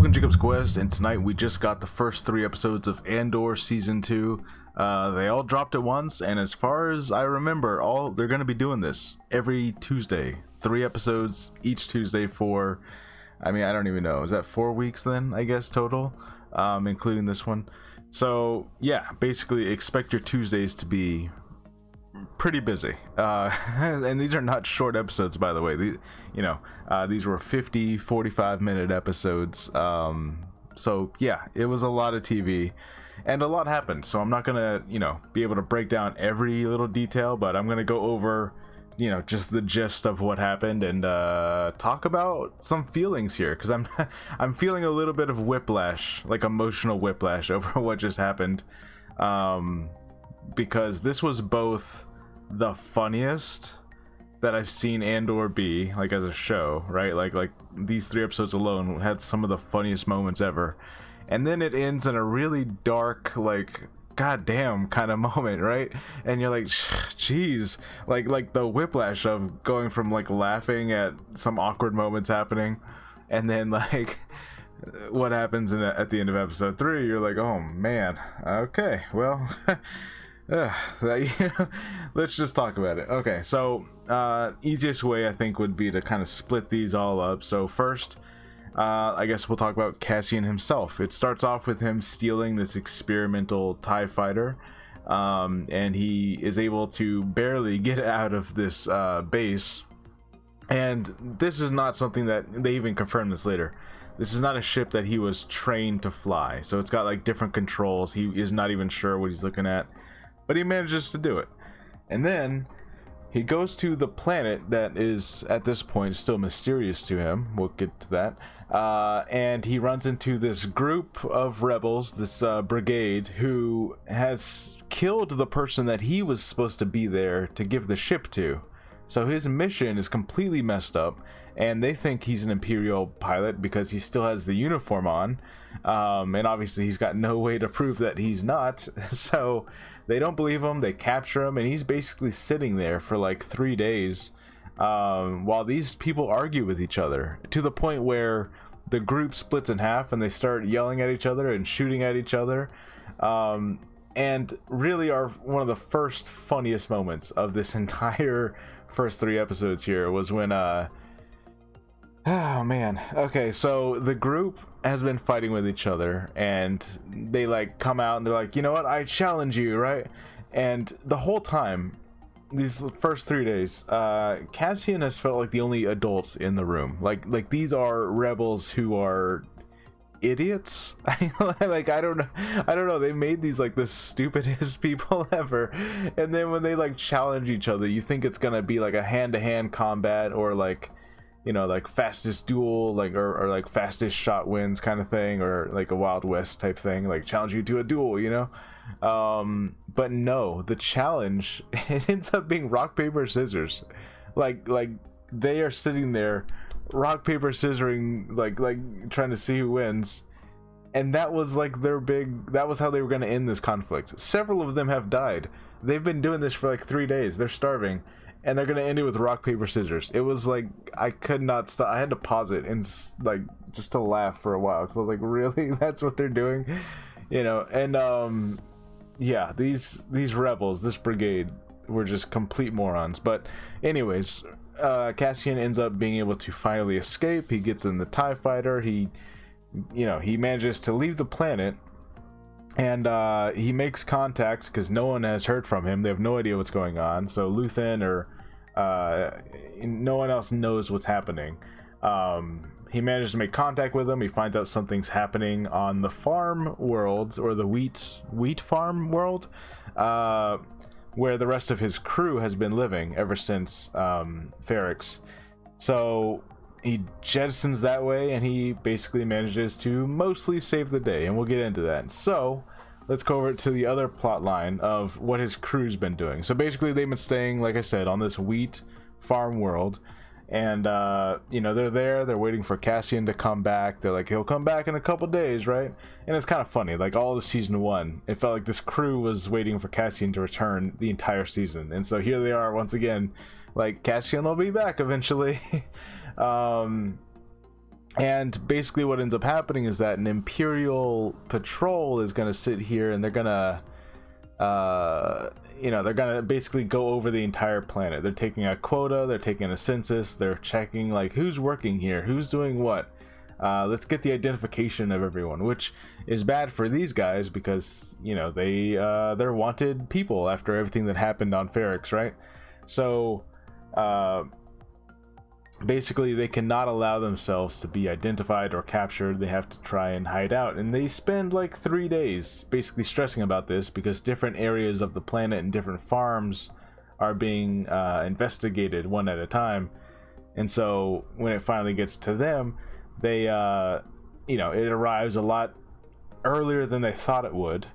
Welcome to Jacob's Quest, and tonight we just got the first 3 episodes of Andor Season 2. They all dropped at once, and as far as I remember, they're going to be doing this every Tuesday. 3 episodes each Tuesday for, I don't even know, is that 4 weeks then, I guess, total? Including this one. So, yeah, basically expect your Tuesdays to be pretty busy. And these are not short episodes, by the way. These were 45 minute episodes. So yeah, it was a lot of TV and a lot happened. So I'm not gonna, be able to break down every little detail, but I'm gonna go over, just the gist of what happened and talk about some feelings here, because I'm feeling a little bit of whiplash, like emotional whiplash over what just happened. Because this was both the funniest that I've seen Andor be, like, as a show, right? Like these 3 episodes alone had some of the funniest moments ever, and then it ends in a really dark, like, goddamn kind of moment, right? And you're like, jeez, like the whiplash of going from like laughing at some awkward moments happening, and then like what happens at the end of episode 3, you're like, oh man, okay, well. Let's just talk about it. Okay, so easiest way I think would be to kind of split these all up. So first, I guess we'll talk about Cassian himself. It starts off with him stealing this experimental TIE fighter, and he is able to barely get out of this base. And this is not something that they even confirm this later. This is not a ship that he was trained to fly, so it's got like different controls. He is not even sure what he's looking at, but he manages to do it. And then he goes to the planet that is at this point still mysterious to him. We'll get to that. And he runs into this group of rebels, this brigade, who has killed the person that he was supposed to be there to give the ship to. So his mission is completely messed up, and they think he's an Imperial pilot because he still has the uniform on. And obviously he's got no way to prove that he's not. So they don't believe him, they capture him, and he's basically sitting there for like 3 days while these people argue with each other, to the point where the group splits in half and they start yelling at each other and shooting at each other. And really are one of the first funniest moments of this entire first 3 episodes here was when oh man, okay, so the group has been fighting with each other, and they like come out and they're like, you know what, I challenge you, right? And the whole time, these first 3 days, Cassian has felt like the only adults in the room. Like these are rebels who are idiots. Like I don't know, they made these like the stupidest people ever, and then when they like challenge each other, you think it's gonna be like a hand-to-hand combat, or like, like fastest duel, like or like fastest shot wins kind of thing, or like a Wild West type thing, like challenge you to a duel, but no, the challenge, it ends up being rock paper scissors. Like they are sitting there rock paper scissoring, like trying to see who wins, and that was like that was how they were going to end this conflict. Several of them have died. They've been doing this for like 3 days, they're starving, and they're going to end it with rock paper scissors. It was like, I could not stop. I had to pause it and like just to laugh for a while, because I was like, really, that's what they're doing? And yeah, these rebels, this brigade, were just complete morons. But anyways, Cassian ends up being able to finally escape. He gets in the TIE fighter. He manages to leave the planet, and he makes contact because no one has heard from him. They have no idea what's going on. So Luthen or no one else knows what's happening. He manages to make contact with him. He finds out something's happening on the farm world, or the wheat farm world, where the rest of his crew has been living ever since Ferrix. So he jettisons that way, and he basically manages to mostly save the day, and we'll get into that. So let's go over to the other plot line of what his crew's been doing. So basically they've been staying, like I said, on this wheat farm world, and they're waiting for Cassian to come back. They're like, he'll come back in a couple days, right? And it's kind of funny, like all of season 1, it felt like this crew was waiting for Cassian to return the entire season, and so here they are once again, like, Cassian will be back eventually. And basically what ends up happening is that an Imperial patrol is going to sit here, and they're going to they're gonna basically go over the entire planet. They're taking a quota, they're taking a census, they're checking like who's working here, who's doing what. Let's get the identification of everyone, which is bad for these guys because they're wanted people after everything that happened on Ferrix, right? So basically they cannot allow themselves to be identified or captured. They have to try and hide out, and they spend like 3 days basically stressing about this because different areas of the planet and different farms are being investigated one at a time. And so when it finally gets to them, they it arrives a lot earlier than they thought it would.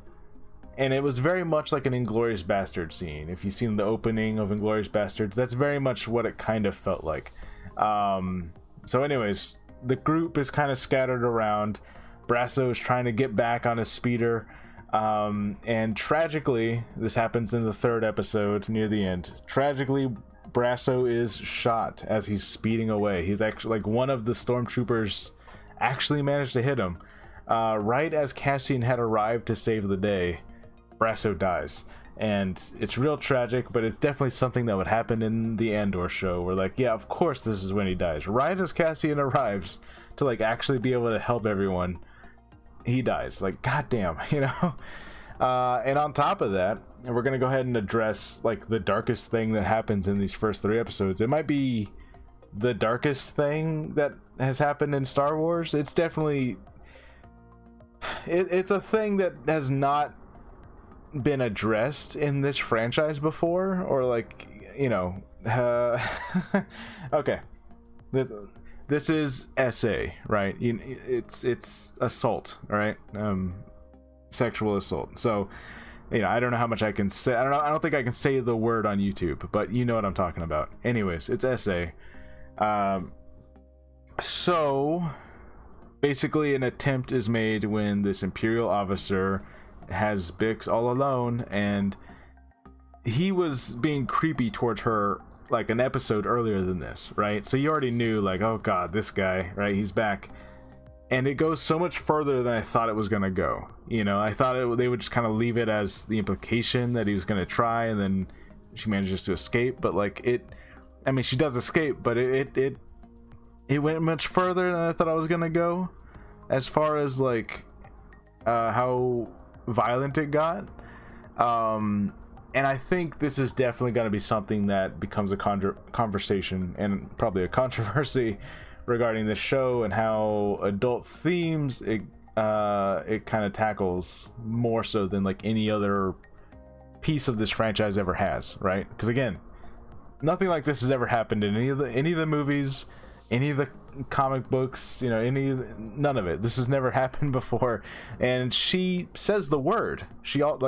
And it was very much like an Inglourious Bastard scene. If you've seen the opening of Inglourious Bastards, that's very much what it kind of felt like. So anyways, the group is kind of scattered around. Brasso is trying to get back on his speeder, and tragically, this happens in the 3rd episode near the end. Tragically, Brasso is shot as he's speeding away. He's actually, like, one of the stormtroopers actually managed to hit him. Right as Cassian had arrived to save the day, Brasso dies. And it's real tragic, but it's definitely something that would happen in the Andor show. Where, like, yeah, of course this is when he dies. Right as Cassian arrives to, like, actually be able to help everyone, he dies. Like, goddamn, and on top of that, and we're gonna go ahead and address, like, the darkest thing that happens in these first 3 episodes. It might be the darkest thing that has happened in Star Wars. It's definitely... It's a thing that has not been addressed in this franchise before, or like, okay, this is SA, right? It's assault, right? Sexual assault. So I don't know how much I can say. I don't think I can say the word on YouTube, but you know what I'm talking about. Anyways, it's SA. So basically an attempt is made when this Imperial officer has Bix all alone, and he was being creepy towards her like an episode earlier than this, right? So you already knew, like, oh god, this guy, right? He's back. And it goes so much further than I thought it was gonna go. I thought they would just kind of leave it as the implication that he was gonna try, and then she manages to escape. But like she does escape, but it went much further than I thought I was gonna go, as far as like how violent it got. And I think this is definitely going to be something that becomes a conversation and probably a controversy regarding the show and how adult themes it kind of tackles more so than like any other piece of this franchise ever has, right? Because again, nothing like this has ever happened in any of the movies, any of the comic books, none of it. This has never happened before. And she says the word. She says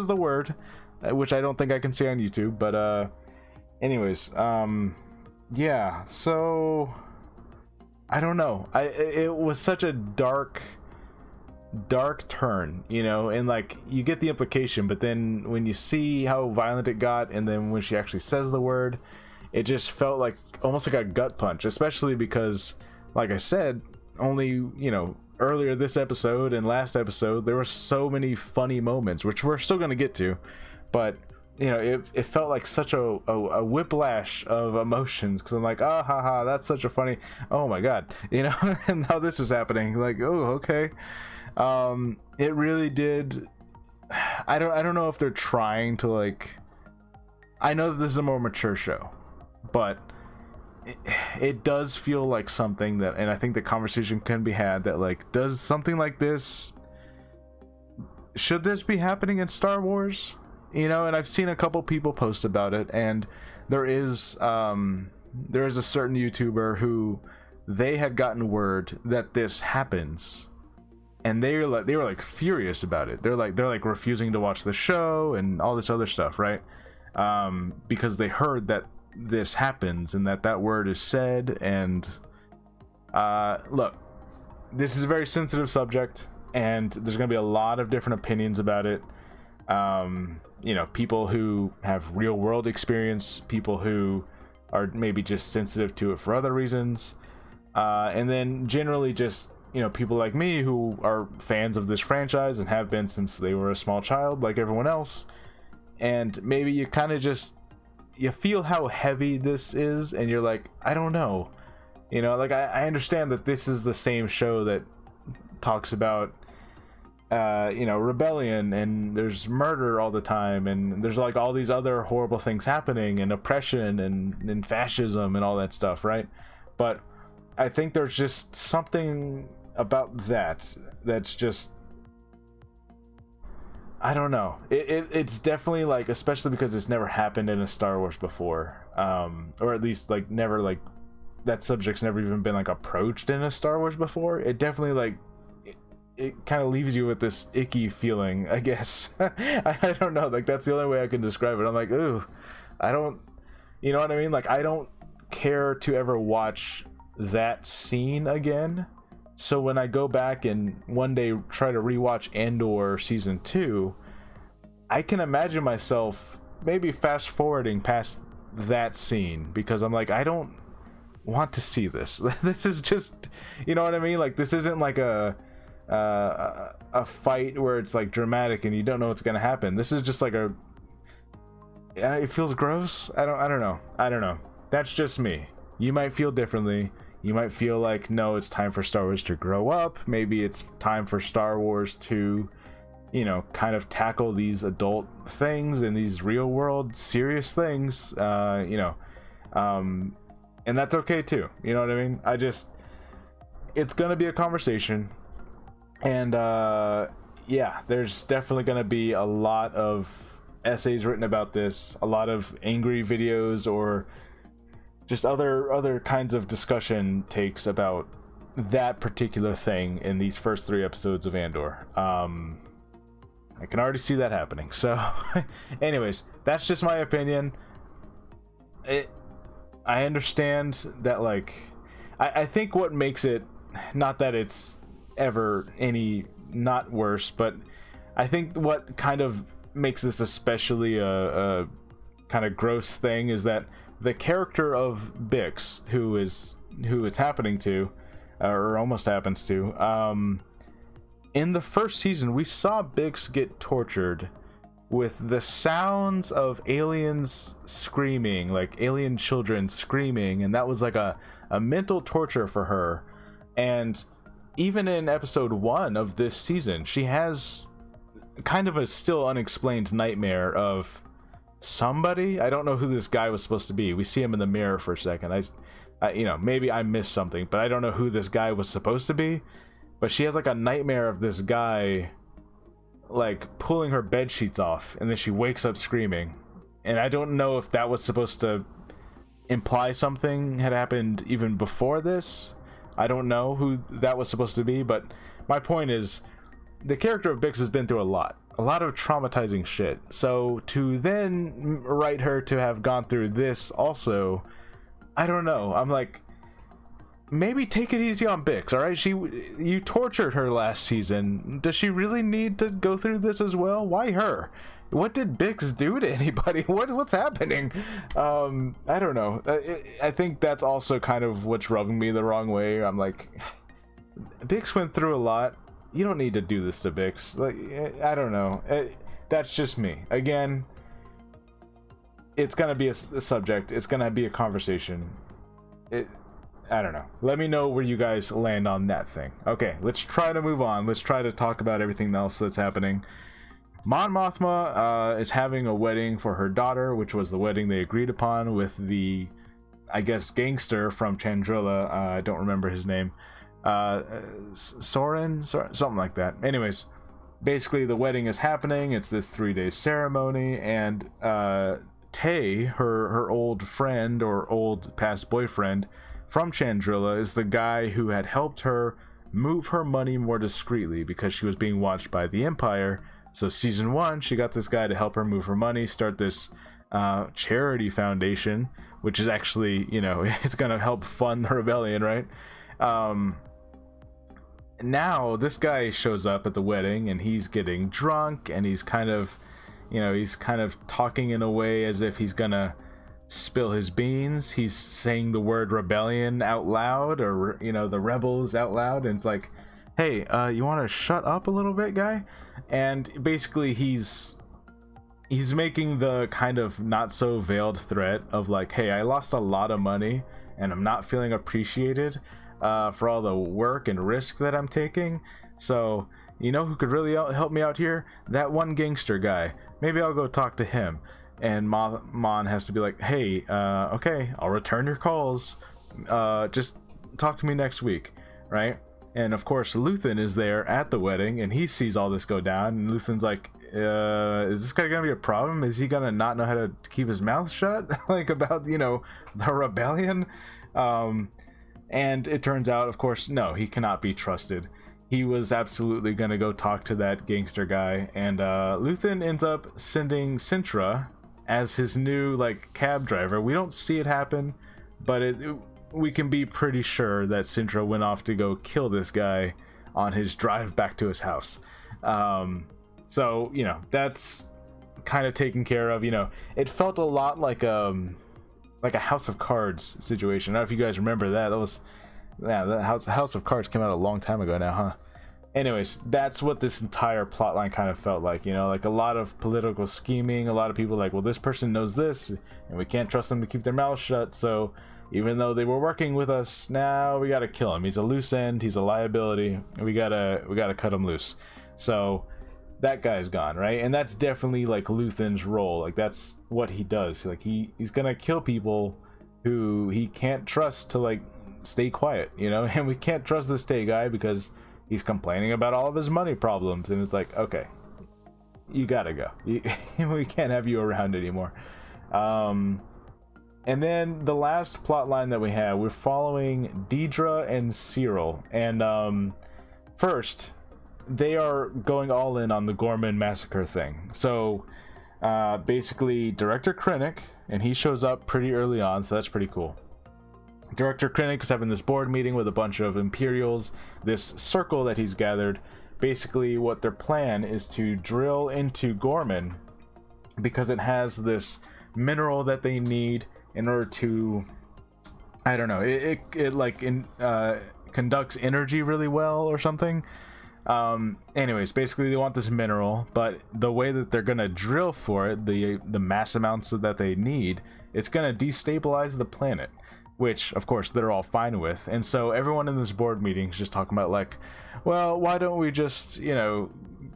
the word, which I don't think I can say on YouTube. But anyways, yeah. So I don't know. It was such a dark turn, and like you get the implication, but then when you see how violent it got, and then when she actually says the word, it just felt like almost like a gut punch, especially because, like I said, only, earlier this episode and last episode, there were so many funny moments, which we're still going to get to, but, it felt like such a whiplash of emotions, because I'm like, ah, ha, ha, that's such a funny, oh my god, and how this was happening, like, oh, okay. It really did, I don't know if they're trying to, like, I know that this is a more mature show, but it does feel like something that, and I think the conversation can be had, that like, does something like this, should this be happening in Star Wars? And I've seen a couple people post about it, and there is a certain YouTuber who they had gotten word that this happens, and they were like furious about it. They're like refusing to watch the show and all this other stuff, right? Because they heard that this happens and that word is said. And look, this is a very sensitive subject, and there's going to be a lot of different opinions about it. People who have real world experience, people who are maybe just sensitive to it for other reasons. And then generally just, people like me who are fans of this franchise and have been since they were a small child, like everyone else. And maybe you kind of just, you feel how heavy this is, and you're like, I don't know. Like I understand that this is the same show that talks about rebellion, and there's murder all the time, and there's like all these other horrible things happening, and oppression and fascism and all that stuff, right? But I think there's just something about that's just, I don't know. It's definitely like, especially because it's never happened in a Star Wars before, or at least like never, like that subject's never even been like approached in a Star Wars before. It definitely like it kind of leaves you with this icky feeling, I guess. I don't know, like that's the only way I can describe it. I'm like, ooh, I don't, you know what I mean? Like I don't care to ever watch that scene again. So when I go back and one day try to rewatch Andor season 2, I can imagine myself maybe fast forwarding past that scene, because I'm like, I don't want to see this. This is just, you know what I mean? Like this isn't like a fight where it's like dramatic and you don't know what's gonna happen. This is just like it feels gross. I don't know. That's just me. You might feel differently. You might feel like, no, it's time for Star Wars to grow up. Maybe it's time for Star Wars to, kind of tackle these adult things and these real world serious things, and that's okay too. You know what I mean? It's gonna be a conversation. And there's definitely going to be a lot of essays written about this, a lot of angry videos, or just other kinds of discussion takes about that particular thing in these first 3 episodes of Andor. I can already see that happening. So anyways, that's just my opinion. I understand that, like, I think what makes it, not that it's ever any not worse, but I think what kind of makes this especially a kind of gross thing is that the character of Bix, who it's happening to, or almost happens to, in the first season we saw Bix get tortured with the sounds of aliens screaming, like alien children screaming, and that was like a mental torture for her. And even in episode 1 of this season, she has kind of a still unexplained nightmare of somebody. I don't know who this guy was supposed to be. We see him in the mirror for a second. I maybe I missed something, but I don't know who this guy was supposed to be. But she has like a nightmare of this guy like pulling her bed sheets off, and then she wakes up screaming. And I don't know if that was supposed to imply something had happened even before this. I don't know who that was supposed to be, but my point is, the character of Bix has been through a lot of traumatizing shit. So to then write her to have gone through this also, I don't know. I'm like, maybe take it easy on Bix, all right? You tortured her last season. Does she really need to go through this as well? Why her? What did Bix do to anybody? What's happening? I don't know. I think that's also kind of what's rubbing me the wrong way. I'm like, Bix went through a lot. You don't need to do this to Bix. Like, I don't know. That's just me. Again, it's gonna be a subject. It's gonna be a conversation. I don't know. Let me know where you guys land on that thing. Okay, let's try to move on. Let's try to talk about everything else that's happening. Mon Mothma is having a wedding for her daughter, which was the wedding they agreed upon with the, I guess, gangster from Chandrilla. I don't remember his name. Soren, something like that. Anyways, basically the wedding is happening. It's this 3-day ceremony, and Tay, her old friend or old past boyfriend from Chandrilla, is the guy who had helped her move her money more discreetly because she was being watched by the Empire. So season 1, she got this guy to help her move her money, start this charity foundation, which is actually, it's gonna help fund the rebellion, right? Now this guy shows up at the wedding, and he's getting drunk, and he's kind of talking in a way as if he's gonna spill his beans. He's saying the word rebellion out loud, or the rebels out loud, and it's like, hey, you want to shut up a little bit, guy? And basically he's making the kind of not so veiled threat of like, hey, I lost a lot of money and I'm not feeling appreciated for all the work and risk that I'm taking. So you know who could really help me out here? That one gangster guy. Maybe I'll go talk to him. And Mon has to be like, hey, okay, I'll return your calls. Just talk to me next week, right? And of course, Luthen is there at the wedding, and he sees all this go down. And Luthen's like, is this guy gonna be a problem? Is he gonna not know how to keep his mouth shut? Like about, the rebellion? And it turns out, of course, no, he cannot be trusted. He was absolutely gonna go talk to that gangster guy, and Luthen ends up sending Sintra as his new cab driver. We don't see it happen, but we can be pretty sure that Sintra went off to go kill this guy on his drive back to his house. So that's kind of taken care of. It felt a lot like a House of Cards situation. I don't know if you guys remember that. That was, yeah, the House of Cards came out a long time ago now, huh? Anyways, that's what this entire plotline kind of felt like. Like a lot of political scheming, a lot of people like, well, this person knows this and we can't trust them to keep their mouths shut, so even though they were working with us, now we gotta kill him. He's a loose end, he's a liability, and we gotta cut him loose. So that guy's gone, right? And that's definitely Luthen's role. That's what he does. He's gonna kill people who he can't trust to stay quiet, and we can't trust this Tay guy because he's complaining about all of his money problems, and it's like, okay, you gotta go. We can't have you around anymore. And then the last plot line that we have, we're following Deidre and Cyril. And first, they are going all in on the Gorman massacre thing. So basically, Director Krennic, and he shows up pretty early on, so that's pretty cool. Director Krennic is having this board meeting with a bunch of Imperials, this circle that he's gathered. Basically, what their plan is to drill into Gorman because it has this mineral that they need in order to, I don't know, it conducts energy really well or something. Anyways, basically they want this mineral, but the way that they're gonna drill for it, the mass amounts that they need, it's gonna destabilize the planet, which of course they're all fine with. And so everyone in this board meeting is just talking about well, why don't we just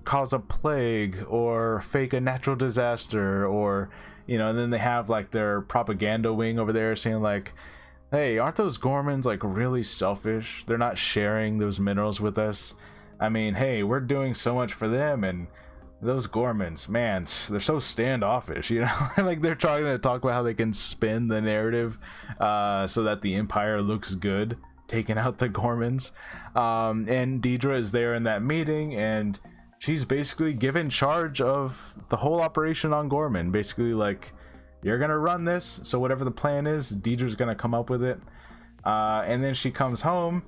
cause a plague or fake a natural disaster, or and then they have their propaganda wing over there saying hey, aren't those Gormans really selfish? They're not sharing those minerals with us. I mean, hey, we're doing so much for them, and those Gormans, man, they're so standoffish, they're trying to talk about how they can spin the narrative so that the Empire looks good, taking out the Gormans. And Deidre is there in that meeting, and she's basically given charge of the whole operation on Gorman. Basically, you're gonna run this, so whatever the plan is, Deidre's gonna come up with it. And then she comes home,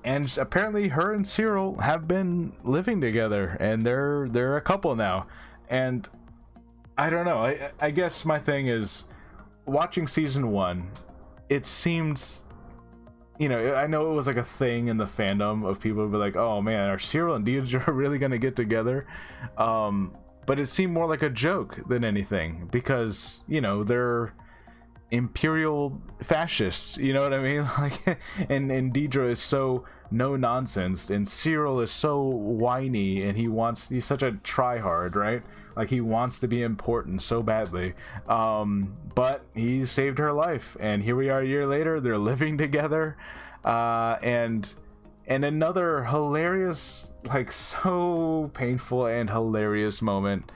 and apparently her and Cyril have been living together, and they're a couple now. And I don't know, I guess my thing is, watching season 1, it seemed, I know it was a thing in the fandom of people who be like, oh man, are Cyril and Deidre really gonna get together? But it seemed more like a joke than anything, because they're Imperial fascists, you know what I mean? And Deidre is so no nonsense, and Cyril is so whiny, and he's such a tryhard, right? He wants to be important so badly, but he saved her life, and here we are a year later, they're living together. And another hilarious, so painful and hilarious moment,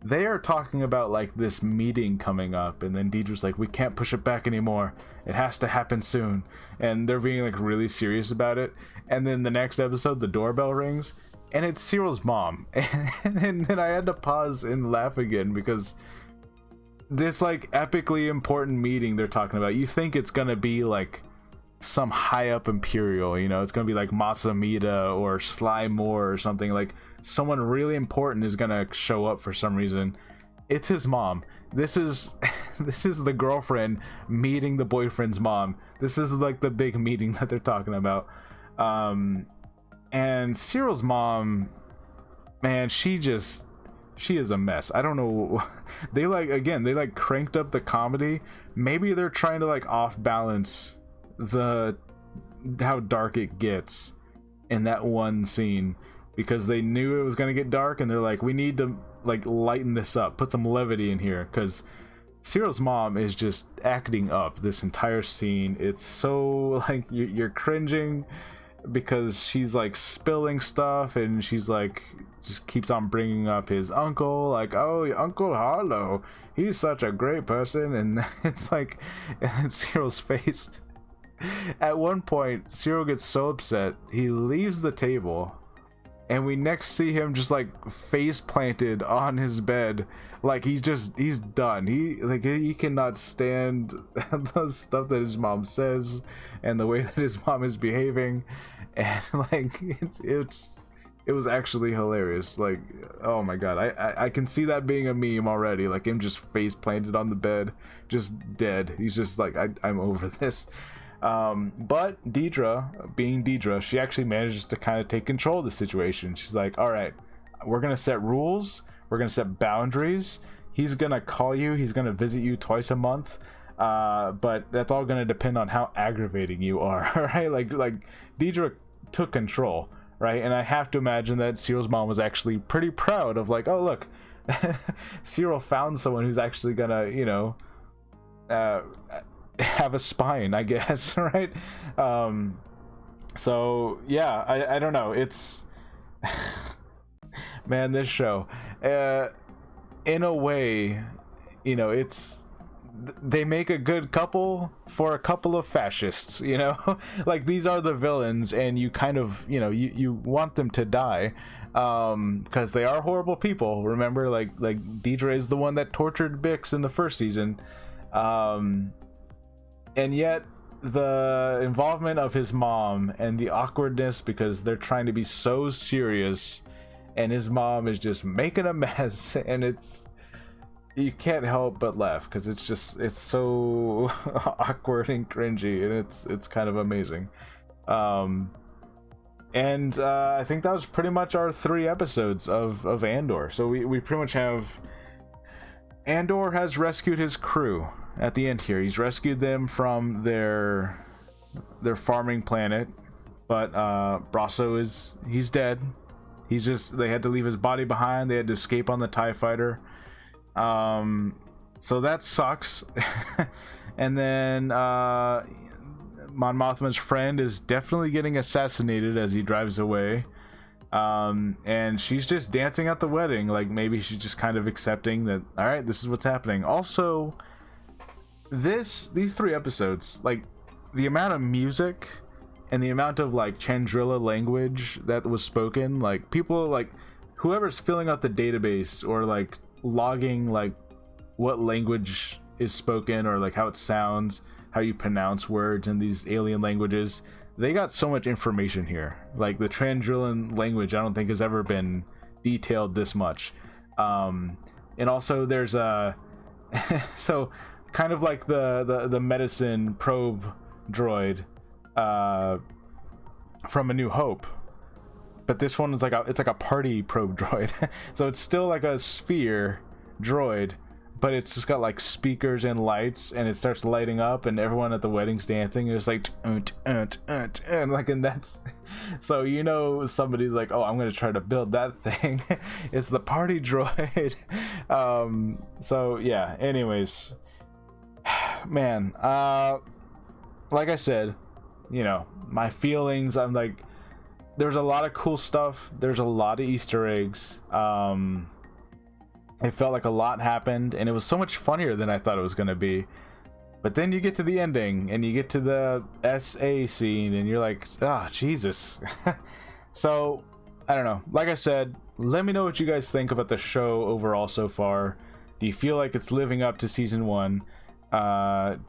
they are talking about this meeting coming up, and then Deidre's we can't push it back anymore, it has to happen soon, and they're being really serious about it. And then the next episode, the doorbell rings, and it's Cyril's mom. And then I had to pause and laugh again, because this epically important meeting they're talking about, you think it's gonna be some high up Imperial, it's gonna be Mas Amedda or Sly Moore or something, someone really important is gonna show up for some reason. It's his mom. This is this is the girlfriend meeting the boyfriend's mom. This is like the big meeting that they're talking about. And Cyril's mom, man, she is a mess. I don't know. They like cranked up the comedy. Maybe they're trying to like off balance the how dark it gets in that one scene, because they knew it was going to get dark, and they're like, we need to like lighten this up, put some levity in here, because Cyril's mom is just acting up this entire scene. It's so like you're cringing, because she's like spilling stuff, and she's like just keeps on bringing up his uncle, like, oh, Uncle Harlow, he's such a great person. And it's like, and Cyril's face at one point, Cyril gets so upset he leaves the table, and we next see him just like face planted on his bed, like he's done. He cannot stand the stuff that his mom says and the way that his mom is behaving, and like it was actually hilarious. Like, oh my god, I can see that being a meme already, like him just face planted on the bed, just dead. He's just like, I'm over this. But Deidre, being Deidre, she actually manages to kind of take control of the situation. She's like, all right, we're gonna set rules, we're gonna set boundaries. He's gonna call you, he's gonna visit you twice a month, but that's all gonna depend on how aggravating you are. Right? Like Deidre took control, right? And I have to imagine that Cyril's mom was actually pretty proud of, like, oh look, Cyril found someone who's actually gonna, you know, have a spine, I guess. Right? So yeah, I don't know, it's man, this show, in a way, you know, they make a good couple for a couple of fascists, you know. Like, these are the villains, and you kind of, you know, you want them to die, because they are horrible people. Remember, like Deidre is the one that tortured Bix in the first season, and yet the involvement of his mom and the awkwardness, because they're trying to be so serious and his mom is just making a mess, and you can't help but laugh, because it's so awkward and cringy, and it's kind of amazing. And I think that was pretty much our 3 episodes of Andor. So we pretty much have, Andor has rescued his crew at the end here. He's rescued them from their farming planet, but Brasso he's dead. They had to leave his body behind. They had to escape on the TIE fighter. So that sucks. And then Mon Mothma's friend is definitely getting assassinated as he drives away. And she's just dancing at the wedding, like maybe she's just kind of accepting that, all right, this is what's happening. Also, these 3 episodes, like the amount of music and the amount of like Chandrila language that was spoken, like people, like whoever's filling out the database or like logging like what language is spoken, or like how it sounds, how you pronounce words in these alien languages, they got so much information here. Like the Chandrilan language, I don't think has ever been detailed this much. And also there's a so kind of like the medicine probe droid from A New Hope, but this one is like it's like a party probe droid. So it's still like a sphere droid, but it's just got like speakers and lights, and it starts lighting up, and everyone at the wedding's dancing, and it's like and like, and that's so, you know, somebody's like, oh, I'm gonna try to build that thing. It's the party droid. So yeah, anyways, man, like I said, you know, my feelings, I'm like, there's a lot of cool stuff, there's a lot of Easter eggs. It felt like a lot happened, and it was so much funnier than I thought it was going to be. But then you get to the ending, and you get to the SA scene, and you're like, ah, Jesus. So, I don't know. Like I said, let me know what you guys think about the show overall so far. Do you feel like it's living up to season 1?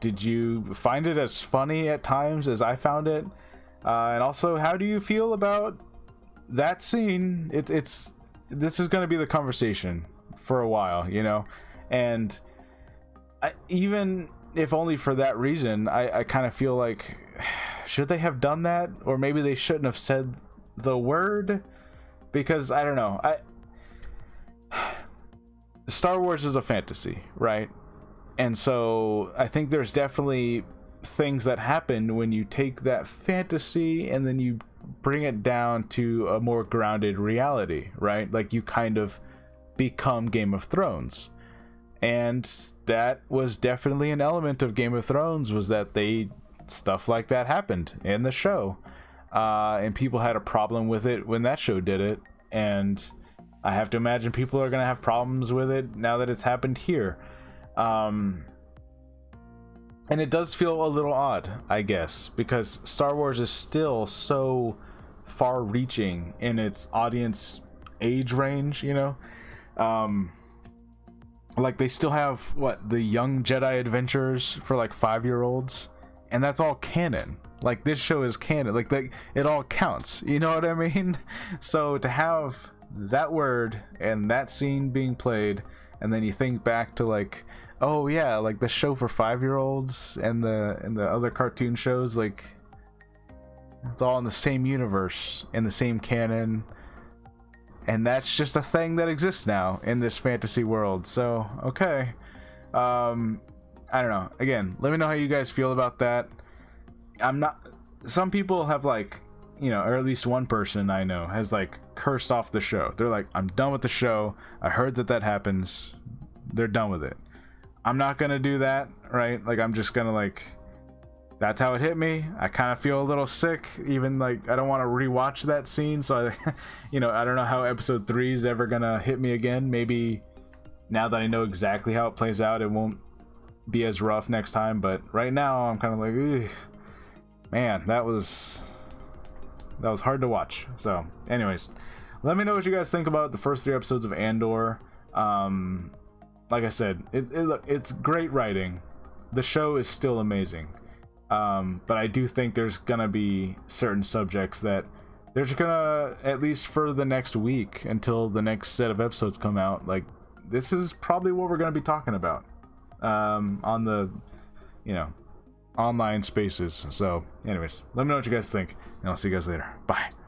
Did you find it as funny at times as I found it? And also, how do you feel about that scene? This is going to be the conversation for a while, you know. And even if only for that reason, I kind of feel like, should they have done that? Or maybe they shouldn't have said the word, because I don't know. Star Wars is a fantasy, right? And so I think there's definitely things that happen when you take that fantasy and then you bring it down to a more grounded reality, right? Like you kind of become Game of Thrones. And that was definitely an element of Game of Thrones, was that stuff like that happened in the show. And people had a problem with it when that show did it. And I have to imagine people are going to have problems with it now that it's happened here. And it does feel a little odd, I guess, because Star Wars is still so far reaching in its audience age range, you know? Like they still have the Young Jedi Adventures for like 5-year-olds, and that's all canon. Like this show is canon, like it all counts, you know what I mean? So to have that word and that scene being played, and then you think back to like, oh yeah, like the show for 5-year-olds and the other cartoon shows, like it's all in the same universe, in the same canon. And that's just a thing that exists now in this fantasy world. So, okay. I don't know. Again, let me know how you guys feel about that. Some people have like, you know, or at least one person I know has like cursed off the show. They're like, I'm done with the show. I heard that happens. They're done with it. I'm not going to do that, right? Like, I'm just going to like, that's how it hit me. I kind of feel a little sick. Even like I don't want to rewatch that scene. So I, you know, I don't know how episode 3 is ever gonna hit me again. Maybe now that I know exactly how it plays out, it won't be as rough next time. But right now, I'm kind of like, ugh, man, that was hard to watch. So, anyways, let me know what you guys think about the first 3 episodes of Andor. Like I said, it's great writing. The show is still amazing. But I do think there's gonna be certain subjects that they're just gonna, at least for the next week until the next set of episodes come out, like this is probably what we're gonna be talking about on the, you know, online spaces. So anyways, let me know what you guys think, and I'll see you guys later. Bye.